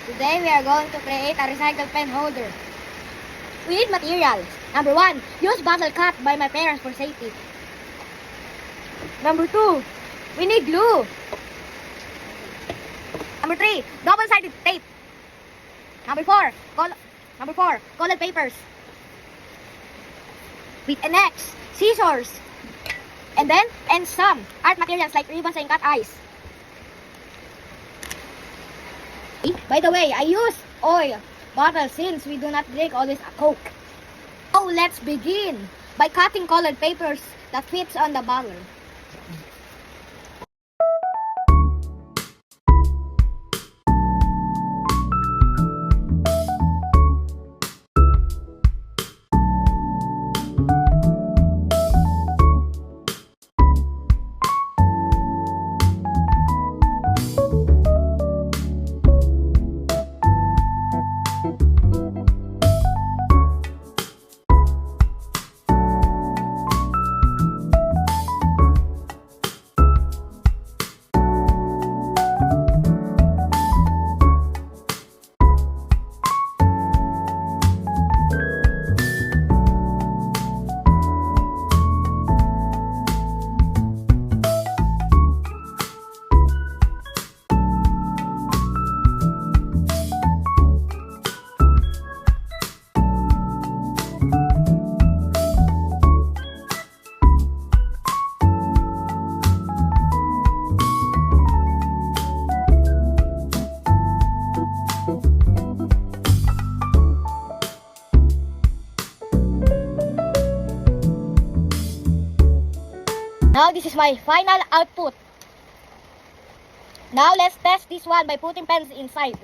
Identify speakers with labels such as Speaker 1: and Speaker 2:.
Speaker 1: Today we are going to create a recycled pen holder. We need materials. Number 1, use bottle cut by my parents for safety. Number 2, we need glue. Number 3, double-sided tape. Number 4, colored papers. And next, scissors. And some art materials like ribbons and cat eyes. By the way, I use oil bottle since we do not drink always a Coke. So let's begin by cutting colored papers that fits on the bottle. Now this is my final output. Now let's test this one by putting pens inside.